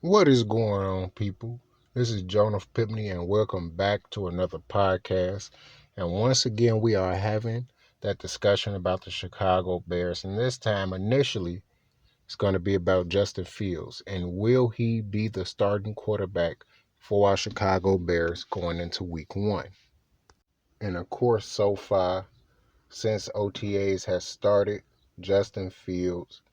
What is going on, people? This is JONETH PIPTNE, and welcome back to another podcast. And once again, we are having that discussion about the Chicago Bears. And this time, initially, it's going to be about Justin Fields. And will he be the starting quarterback for our Chicago Bears going into week one? And of course, so far, since OTAs has started, Justin Fields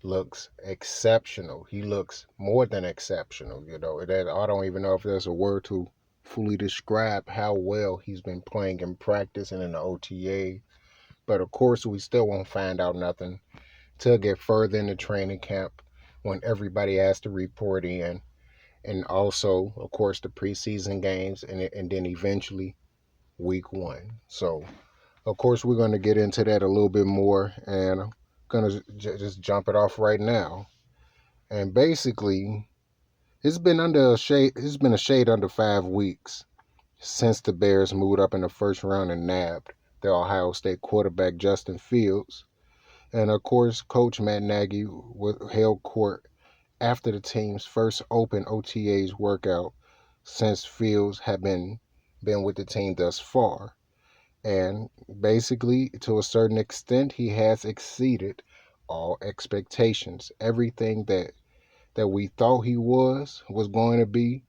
looks exceptional. He looks more than exceptional. I don't even know if there's a word to fully describe how well he's been playing in practice and in the OTA. But of course, we still won't find out nothing till get further in the training camp when everybody has to report in, and also, of course, the preseason games, and then eventually week one. So, of course, we're going to get into that a little bit more, and I'm going to just jump it off right now. And basically, it's been a shade under 5 weeks since the Bears moved up in the first round and nabbed the Ohio State quarterback Justin Fields. And of course, Coach Matt Nagy held court after the team's first open OTAs workout since Fields had been with the team thus far. And basically, to a certain extent, he has exceeded all expectations. Everything that we thought he was going to be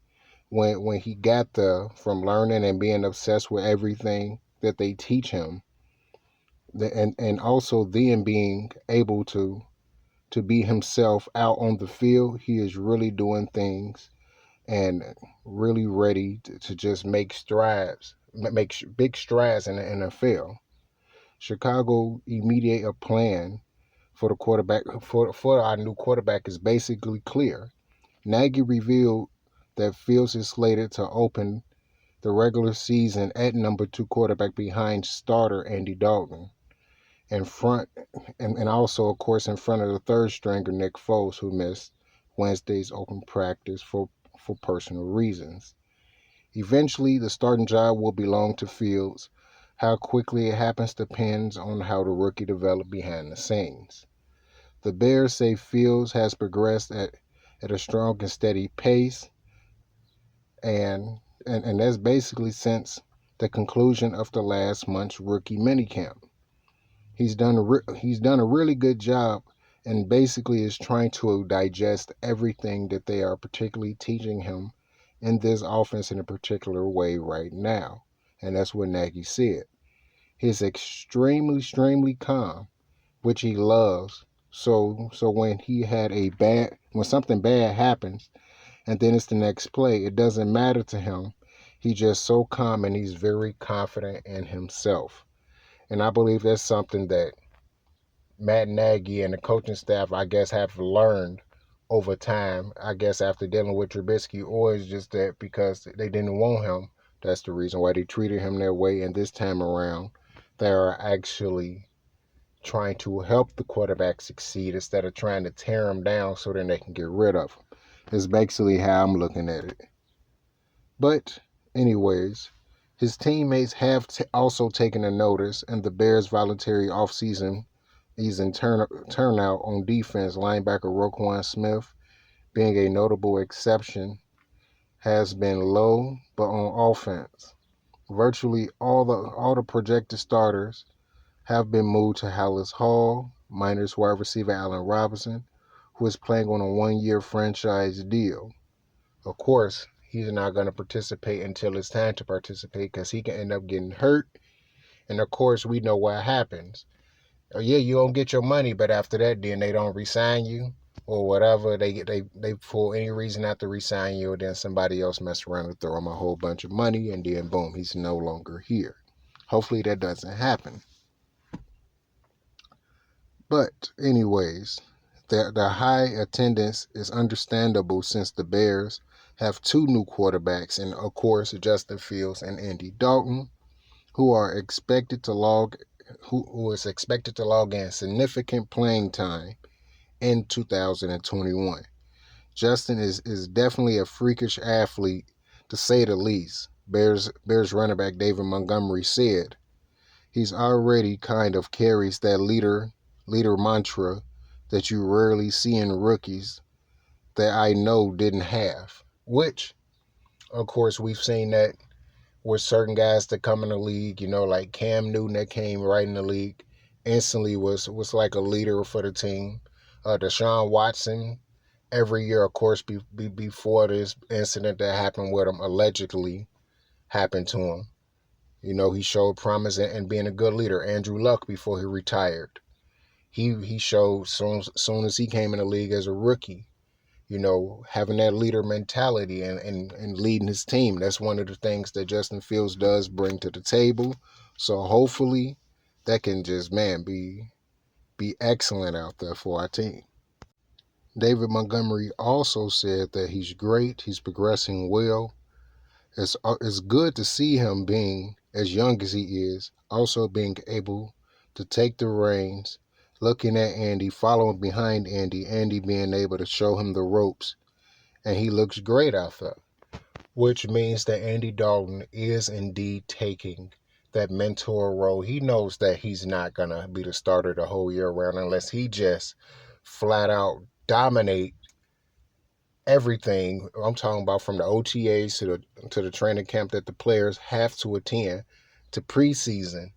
when he got there, from learning and being obsessed with everything that they teach him, and also then being able to be himself out on the field. He is really doing things and really ready to just make big strides in the NFL. Chicago immediate a plan for the quarterback for our new quarterback is basically clear. Nagy revealed that Fields is slated to open the regular season at number 2 quarterback behind starter Andy Dalton, in front and also of course in front of the third stringer Nick Foles, who missed Wednesday's open practice for personal reasons. Eventually, the starting job will belong to Fields. How quickly it happens depends on how the rookie develops behind the scenes. The Bears say Fields has progressed at a strong and steady pace, and that's basically since the conclusion of the last month's rookie minicamp. He's done a really good job, and basically is trying to digest everything that they are particularly teaching him in this offense in a particular way right now. And that's what Nagy said. He's extremely calm, which he loves. So when something bad happens, and then it's the next play, it doesn't matter to him. He's just so calm, and he's very confident in himself. And I believe that's something that Matt Nagy and the coaching staff, I guess, have learned over time. I guess after dealing with Trubisky, or is just that because they didn't want him. That's the reason why they treated him that way. And this time around, they are actually trying to help the quarterback succeed instead of trying to tear him down so then they can get rid of him. Is basically how I'm looking at it. But anyways, his teammates have also taken a notice, and the Bears' voluntary offseason turnout on defense, linebacker Roquan Smith being a notable exception, has been low. But on offense, virtually all the projected starters have been moved to Hallis Hall, minus wide receiver Allen Robinson, who is playing on a 1-year franchise deal. Of course, he's not going to participate until it's time to participate, because he can end up getting hurt. And of course, we know what happens. Oh yeah, you don't get your money, but after that, then they don't resign you or whatever. They for any reason not to resign you, or then somebody else mess around and throw him a whole bunch of money, and then boom, he's no longer here. Hopefully that doesn't happen. But anyways, the high attendance is understandable since the Bears have 2 new quarterbacks, and of course Justin Fields and Andy Dalton, who are expected to log who is expected to log in significant playing time in 2021. Justin is definitely a freakish athlete, to say the least. Bears running back David Montgomery said he's already kind of carries that leader mantra that you rarely see in rookies, that I know didn't have, which, of course, we've seen that with certain guys that come in the league, like Cam Newton that came right in the league, instantly was like a leader for the team. Deshaun Watson, every year, of course, before this incident that happened with him, allegedly happened to him. He showed promise in being a good leader. Andrew Luck, before he retired, he showed soon as he came in the league as a rookie, having that leader mentality and leading his team. That's one of the things that Justin Fields does bring to the table. So hopefully that can just, man, be excellent out there for our team. David Montgomery also said that he's great, he's progressing well. It's good to see him being as young as he is, also being able to take the reins, looking at Andy, following behind Andy being able to show him the ropes, and he looks great out there, which means that Andy Dalton is indeed taking that mentor role. He knows that he's not going to be the starter the whole year round unless he just flat out dominate everything. I'm talking about from the OTAs to the training camp that the players have to attend, to preseason,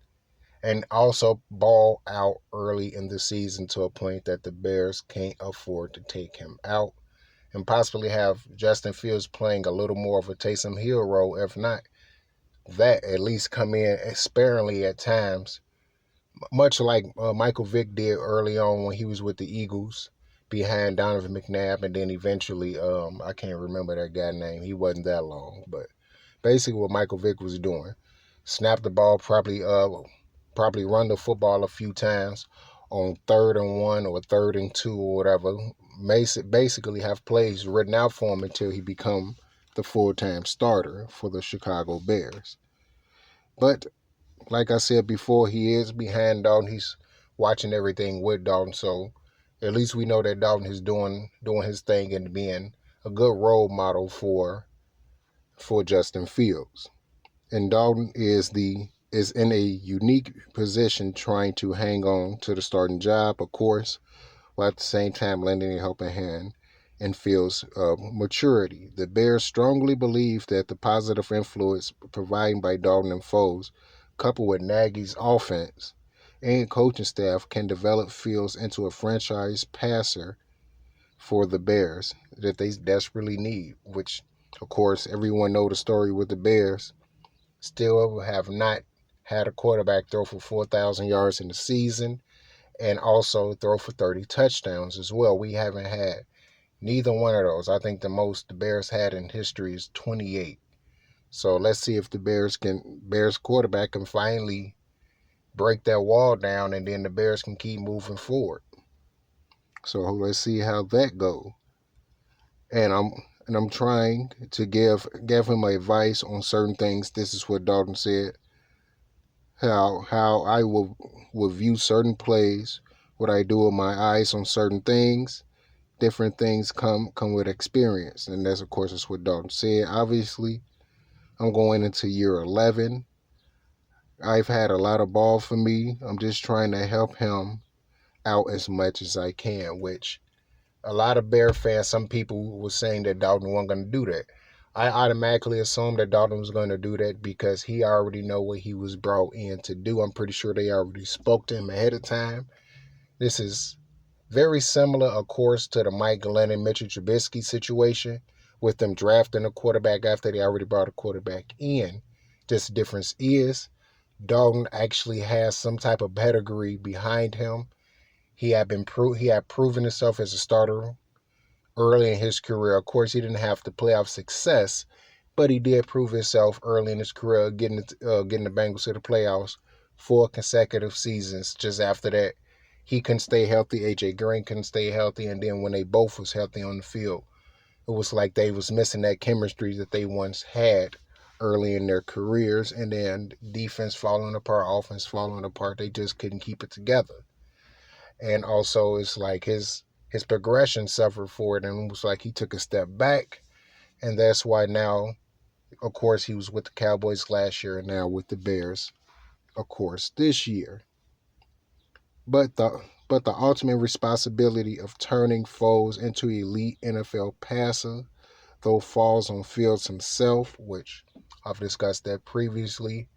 and also ball out early in the season to a point that the Bears can't afford to take him out, and possibly have Justin Fields playing a little more of a Taysom Hill role. If not that, at least come in sparingly at times, much like Michael Vick did early on when he was with the Eagles behind Donovan McNabb, and then eventually, I can't remember that guy's name. He wasn't that long, but basically what Michael Vick was doing, snap the ball, probably run the football a few times on 3rd and 1 or 3rd and 2 or whatever. Basically have plays written out for him until he become the full-time starter for the Chicago Bears. But like I said before, he is behind Dalton. He's watching everything with Dalton, so at least we know that Dalton is doing his thing and being a good role model for Justin Fields. And Dalton is in a unique position trying to hang on to the starting job, of course, while at the same time lending a helping hand in Fields' maturity. The Bears strongly believe that the positive influence provided by Dalton and Foles, coupled with Nagy's offense and coaching staff, can develop Fields into a franchise passer for the Bears that they desperately need, which, of course, everyone know the story with the Bears. Still have not had a quarterback throw for 4,000 yards in the season and also throw for 30 touchdowns as well. We haven't had neither one of those. I think the most the Bears had in history is 28. So let's see if the Bears quarterback can finally break that wall down, and then the Bears can keep moving forward. So let's see how that goes. And I'm trying to give him advice on certain things. This is what Dalton said. How I will view certain plays, what I do with my eyes on certain things. Different things come with experience, and that's, of course, that's what Dalton said. Obviously, I'm going into year 11. I've had a lot of ball for me. I'm just trying to help him out as much as I can, which a lot of Bear fans, some people were saying that Dalton wasn't going to do that. I automatically assumed that Dalton was going to do that because he already know what he was brought in to do. I'm pretty sure they already spoke to him ahead of time. This is very similar, of course, to the Mike Glennon, Mitchell Trubisky situation with them drafting a quarterback after they already brought a quarterback in. Just the difference is Dalton actually has some type of pedigree behind him. He had proven himself as a starter early in his career. Of course, he didn't have the playoff success, but he did prove himself early in his career, getting the Bengals to the playoffs 4 consecutive seasons. Just after that, he couldn't stay healthy. AJ Green couldn't stay healthy, and then when they both was healthy on the field, it was like they was missing that chemistry that they once had early in their careers, and then defense falling apart, offense falling apart. They just couldn't keep it together. And also, it's like his progression suffered for it, and it was like he took a step back, and that's why now, of course, he was with the Cowboys last year and now with the Bears, of course, this year. But But the ultimate responsibility of turning foes into elite NFL passer, though, falls on Fields himself, which I've discussed that previously.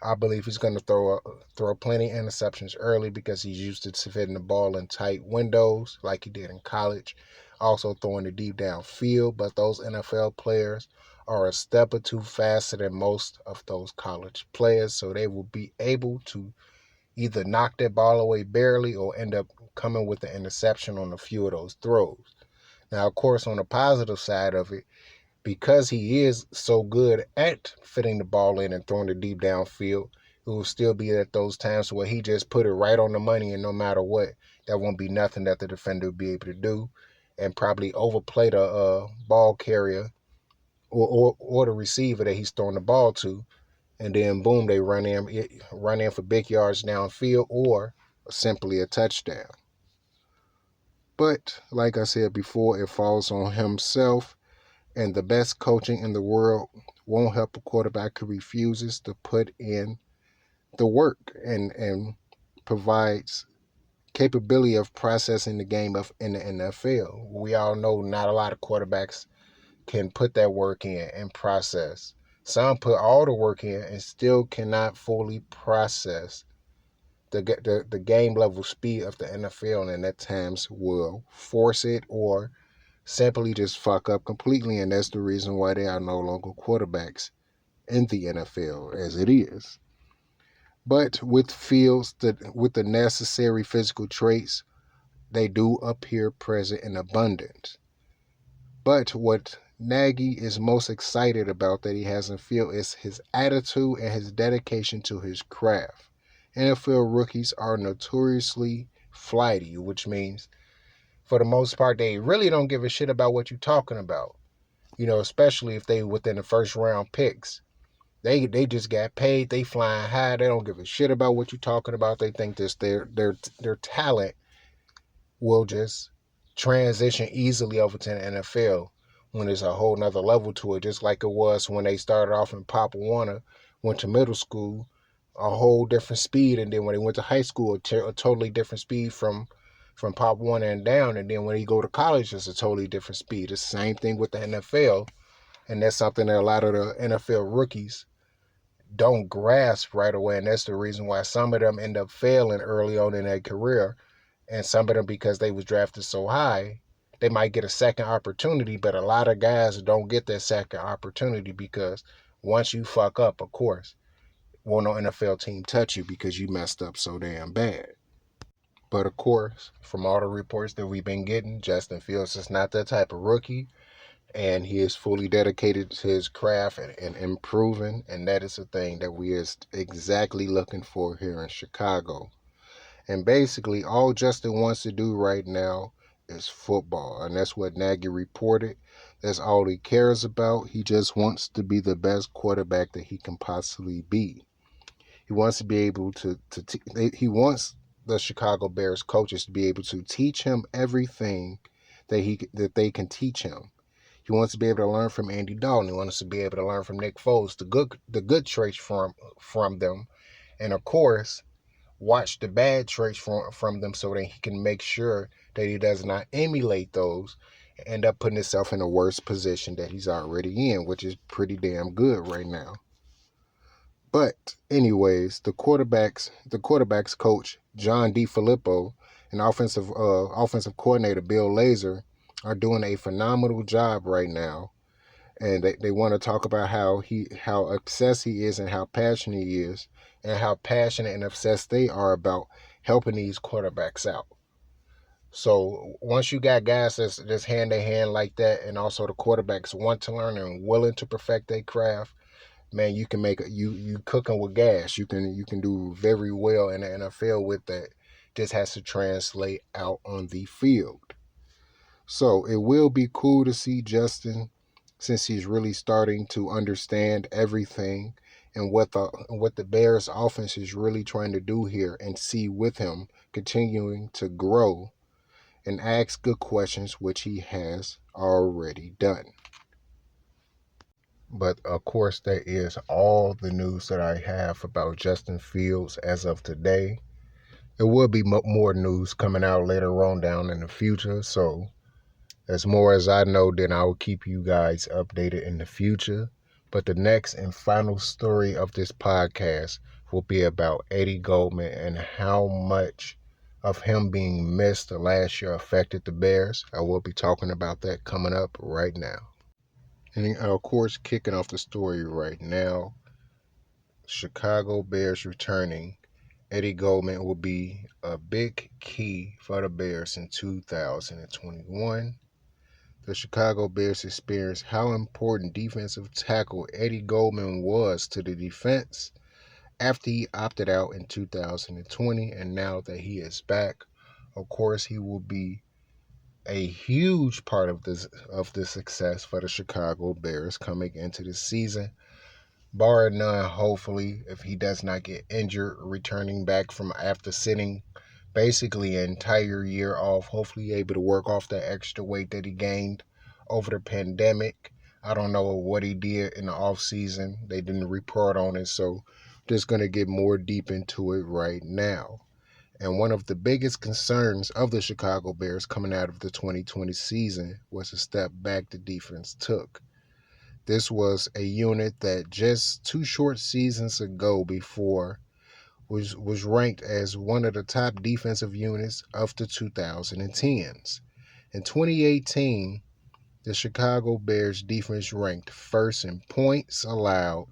I believe he's going to throw plenty of interceptions early because he's used to fitting the ball in tight windows like he did in college. Also throwing the deep downfield, but those NFL players are a step or two faster than most of those college players, so they will be able to either knock that ball away barely or end up coming with an interception on a few of those throws. Now, of course, on the positive side of it, because he is so good at fitting the ball in and throwing the deep downfield, it will still be at those times where he just put it right on the money, and no matter what, there won't be nothing that the defender will be able to do, and probably overplay the ball carrier or the receiver that he's throwing the ball to, and then boom, they run in for big yards downfield or simply a touchdown. But like I said before, it falls on himself, and the best coaching in the world won't help a quarterback who refuses to put in the work and provides capability of processing the game in the NFL. We all know not a lot of quarterbacks can put that work in and process. Some put all the work in and still cannot fully process the game level speed of the NFL, and at times will force it or simply just fuck up completely, and that's the reason why they are no longer quarterbacks in the NFL as it is. But with Fields, with the necessary physical traits, they do appear present in abundance. But what Nagy is most excited about that he has in Field is his attitude and his dedication to his craft. NFL rookies are notoriously flighty, which means for the most part they really don't give a shit about what you're talking about. Especially if they within the first round picks. They just got paid, they flying high, they don't give a shit about what you're talking about. They think this their talent will just transition easily over to the NFL when there's a whole nother level to it, just like it was when they started off in Pop Warner, went to middle school, a whole different speed, and then when they went to high school, a totally different speed from Pop Warner and down, and then when you go to college, it's a totally different speed. It's the same thing with the NFL, and that's something that a lot of the NFL rookies don't grasp right away, and that's the reason why some of them end up failing early on in their career, and some of them because they was drafted so high, they might get a second opportunity, but a lot of guys don't get that second opportunity because once you fuck up, of course, won't no NFL team touch you because you messed up so damn bad. But of course, from all the reports that we've been getting, Justin Fields is not that type of rookie, and he is fully dedicated to his craft and improving, and that is the thing that we is exactly looking for here in Chicago. And basically, all Justin wants to do right now is football, and that's what Nagy reported. That's all he cares about. He just wants to be the best quarterback that he can possibly be. He wants to be able he wants the Chicago Bears coaches to be able to teach him everything that they can teach him. He wants to be able to learn from Andy Dalton. He wants to be able to learn from Nick Foles, the good traits from them, and of course, watch the bad traits from them so that he can make sure that he does not emulate those and end up putting himself in a worse position that he's already in, which is pretty damn good right now. But anyways, the quarterbacks coach John DeFilippo and offensive coordinator Bill Lazor are doing a phenomenal job right now, and they want to talk about how obsessed he is and how passionate he is and how passionate and obsessed they are about helping these quarterbacks out. So once you got guys that's hand in hand like that, and also the quarterbacks want to learn and willing to perfect their craft, man, you can make you cooking with gas. You can do very well in the NFL with that. Just has to translate out on the field. So it will be cool to see Justin, since he's really starting to understand everything and what the Bears offense is really trying to do here, and see with him continuing to grow and ask good questions, which he has already done. But of course, that is all the news that I have about Justin Fields as of today. There will be more news coming out later on down in the future. So as more as I know, then I will keep you guys updated in the future. But the next and final story of this podcast will be about Eddie Goldman and how much of him being missed last year affected the Bears. I will be talking about that coming up right now. And of course, kicking off the story right now, Chicago Bears returning. Eddie Goldman will be a big key for the Bears in 2021. The Chicago Bears experienced how important defensive tackle Eddie Goldman was to the defense after he opted out in 2020, and now that he is back, of course, he will be a huge part of the success for the Chicago Bears coming into the season. Bar none, hopefully, if he does not get injured, returning back from after sitting basically an entire year off, hopefully able to work off that extra weight that he gained over the pandemic. I don't know what he did in the off season. They didn't report on it, so just going to get more deep into it right now. And one of the biggest concerns of the Chicago Bears coming out of the 2020 season was the step back the defense took. This was a unit that just 2 short seasons ago before was ranked as one of the top defensive units of the 2010s. In 2018, the Chicago Bears defense ranked first in points allowed,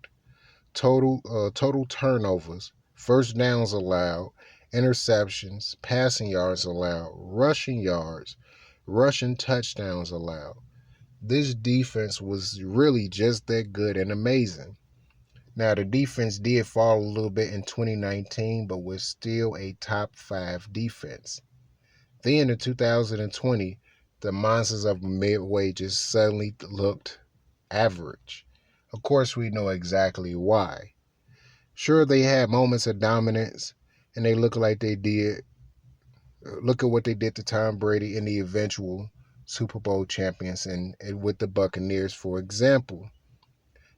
total turnovers, first downs allowed, interceptions, passing yards allowed, rushing touchdowns allowed. This defense was really just that good and amazing. Now, the defense did fall a little bit in 2019, but was still a top 5 defense. Then in 2020, the monsters of Midway just suddenly looked average. Of course, we know exactly why. Sure, they had moments of dominance, and they look like they did. Look at what they did to Tom Brady in the eventual Super Bowl champions and with the Buccaneers, for example.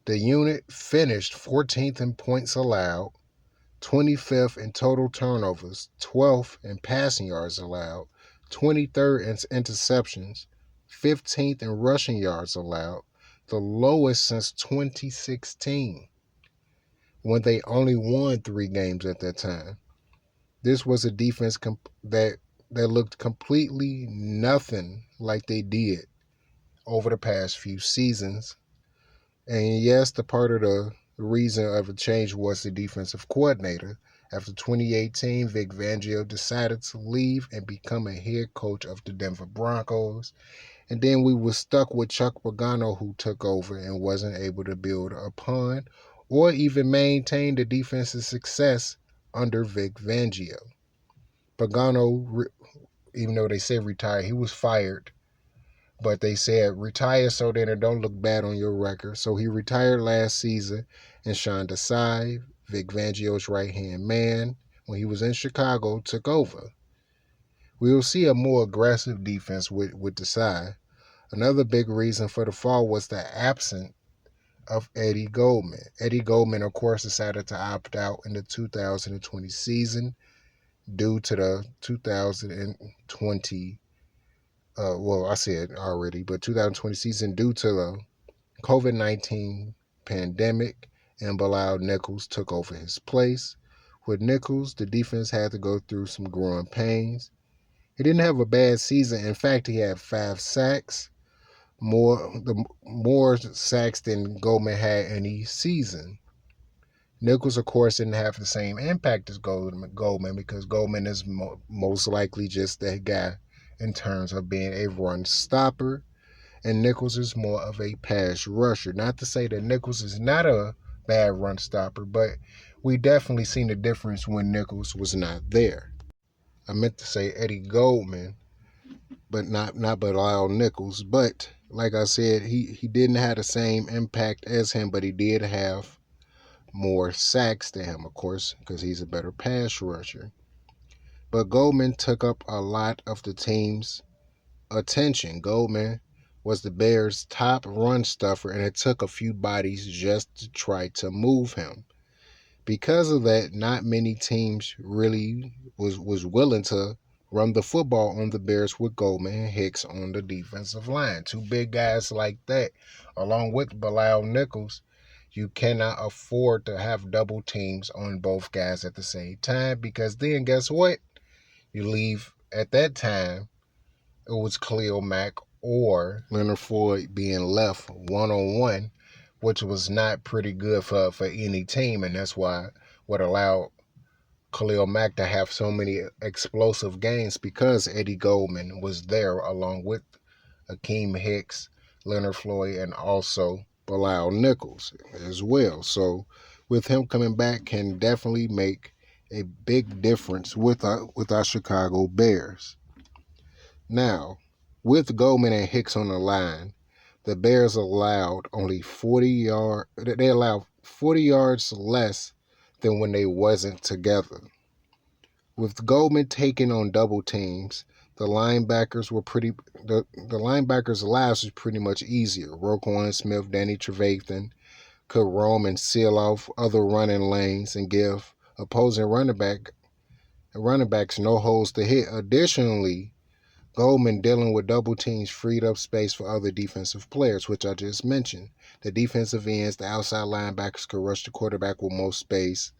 The unit finished 14th in points allowed, 25th in total turnovers, 12th in passing yards allowed, 23rd in interceptions, 15th in rushing yards allowed, the lowest since 2016, when they only won 3 games at that time. This was a defense that looked completely nothing like they did over the past few seasons. And yes, the part of the reason of the change was the defensive coordinator. After 2018, Vic Fangio decided to leave and become a head coach of the Denver Broncos. And then we were stuck with Chuck Pagano, who took over and wasn't able to build upon or even maintain the defensive success under Vic Fangio. Pagano, even though they said retired, he was fired. But they said retire so that it don't look bad on your record. So he retired last season, and Sean Desai, Vic Fangio's right-hand man, when he was in Chicago, took over. We will see a more aggressive defense with Desai. Another big reason for the fall was the absence of Eddie Goldman. Eddie Goldman, of course, decided to opt out in the 2020 season due to the 2020 I said already, but 2020 season due to the COVID-19 pandemic, and Bilal Nichols took over his place. With Nichols, the defense had to go through some growing pains. He didn't have a bad season. In fact, he had 5 sacks, more sacks than Goldman had any season. Nichols, of course, didn't have the same impact as Goldman because Goldman is most likely just that guy in terms of being a run stopper, and Nichols is more of a pass rusher. Not to say that Nichols is not a bad run stopper, but we definitely seen the difference when Nichols was not there. I meant to say Eddie Goldman, but not Bilal Nichols. But like I said, he didn't have the same impact as him, but he did have more sacks than him, of course, because he's a better pass rusher. But Goldman took up a lot of the team's attention. Goldman was the Bears' top run stuffer, and it took a few bodies just to try to move him. Because of that, not many teams really was willing to run the football on the Bears with Goldman and Hicks on the defensive line. Two big guys like that, along with Bilal Nichols, you cannot afford to have double teams on both guys at the same time, because then guess what? You leave at that time, it was Khalil Mack or Leonard Floyd being left one-on-one, which was not pretty good for any team, and that's why what allowed Khalil Mack to have so many explosive games, because Eddie Goldman was there along with Akeem Hicks, Leonard Floyd, and also Bilal Nichols as well. So with him coming back can definitely make a big difference with our Chicago Bears. Now, with Goldman and Hicks on the line, the Bears allowed only 40 yards less than when they wasn't together. With Goldman taking on double teams, the linebackers' lives was pretty much easier. Roquan Smith, Danny Trevathan could roam and seal off other running lanes and give opposing running backs no holes to hit. Additionally, Goldman dealing with double teams freed up space for other defensive players, which I just mentioned. The defensive ends, the outside linebackers could rush the quarterback with more space.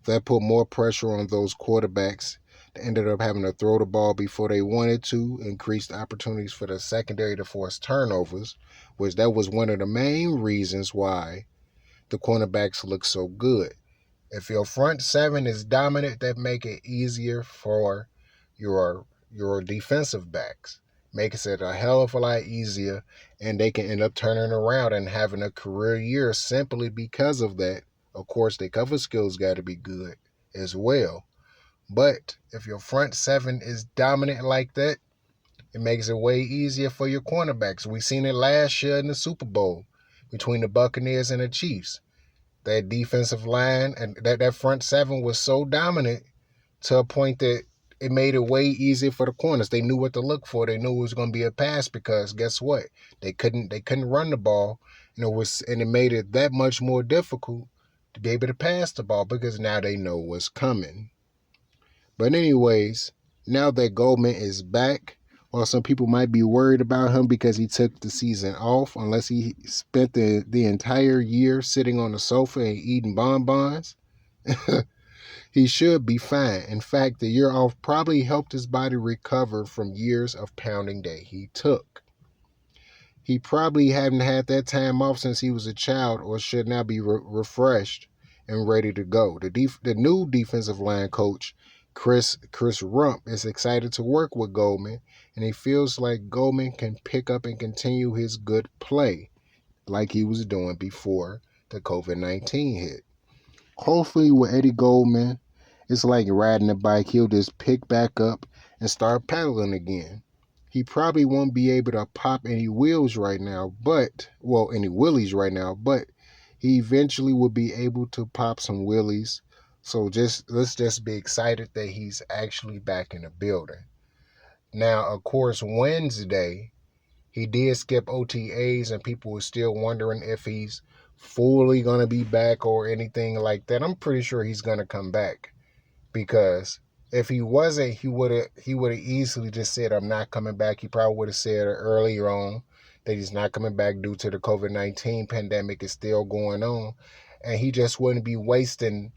That put more pressure on those quarterbacks that ended up having to throw the ball before they wanted to, increased opportunities for the secondary to force turnovers, which that was one of the main reasons why the cornerbacks look so good. If your front seven is dominant, that make it easier for your defensive backs. Makes it a hell of a lot easier, and they can end up turning around and having a career year simply because of that. Of course, their cover skills got to be good as well. But if your front seven is dominant like that, it makes it way easier for your cornerbacks. We seen it last year in the Super Bowl between the Buccaneers and the Chiefs. That defensive line and that front seven was so dominant to a point that it made it way easier for the corners. They knew what to look for. They knew it was going to be a pass, because guess what? They couldn't run the ball, and it made it that much more difficult to be able to pass the ball, because now they know what's coming. But anyways, now that Goldman is back, while some people might be worried about him because he took the season off, unless he spent the entire year sitting on the sofa and eating bonbons, he should be fine. In fact, the year off probably helped his body recover from years of pounding that he took. He probably hadn't had that time off since he was a child, or should now be refreshed and ready to go. The new defensive line coach, Chris Rump, is excited to work with Goldman, and he feels like Goldman can pick up and continue his good play like he was doing before the COVID-19 hit. Hopefully with Eddie Goldman, it's like riding a bike. He'll just pick back up and start pedaling again. He probably won't be able to pop any wheels right now, any willies right now, but he eventually will be able to pop some willies. So let's just be excited that he's actually back in the building. Now, of course, Wednesday, he did skip OTAs, and people were still wondering if he's fully going to be back or anything like that. I'm pretty sure he's going to come back, because if he wasn't, he would have easily just said, I'm not coming back. He probably would have said earlier on that he's not coming back due to the COVID-19 pandemic is still going on, and he just wouldn't be wasting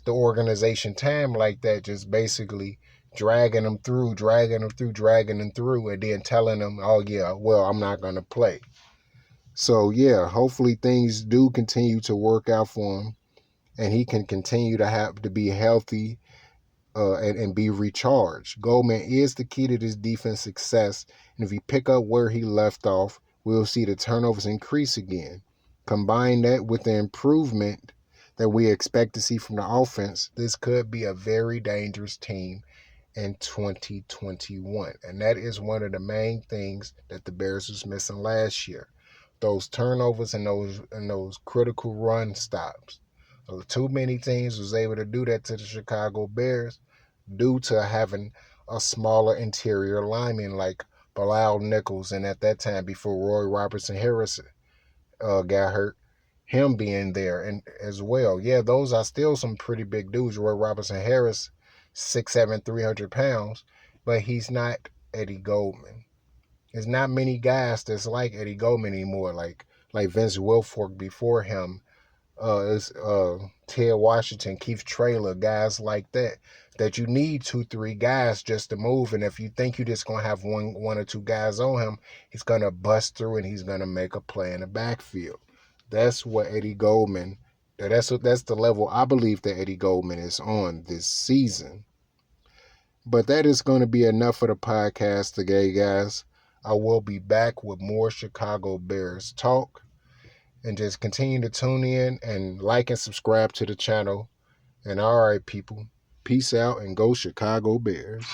the organization time like that, just basically dragging them through, and then telling them, oh yeah, well, I'm not going to play. So yeah, hopefully things do continue to work out for him, and he can continue to be healthy and be recharged. Goldman is the key to this defense success, and if he pick up where he left off, we'll see the turnovers increase again. Combine that with the improvement that we expect to see from the offense, this could be a very dangerous team in 2021. And that is one of the main things that the Bears was missing last year. Those turnovers and those critical run stops. Too many teams was able to do that to the Chicago Bears due to having a smaller interior lineman like Bilal Nichols, and at that time, before Roy Robertson Harris got hurt, him being there and as well. Yeah, those are still some pretty big dudes. Roy Robinson Harris, 6'7", 300 pounds, but he's not Eddie Goldman. There's not many guys that's like Eddie Goldman anymore, like Vince Wilfork before him, it's Ted Washington, Keith Traylor, guys like that. That you need 2, 3 guys just to move, and if you think you're just gonna have one or two guys on him, he's gonna bust through and he's gonna make a play in the backfield. That's what Eddie Goldman. That's the level I believe that Eddie Goldman is on this season. But that is going to be enough for the podcast today, guys. I will be back with more Chicago Bears talk. And just continue to tune in and like and subscribe to the channel. And all right, people, peace out and go Chicago Bears.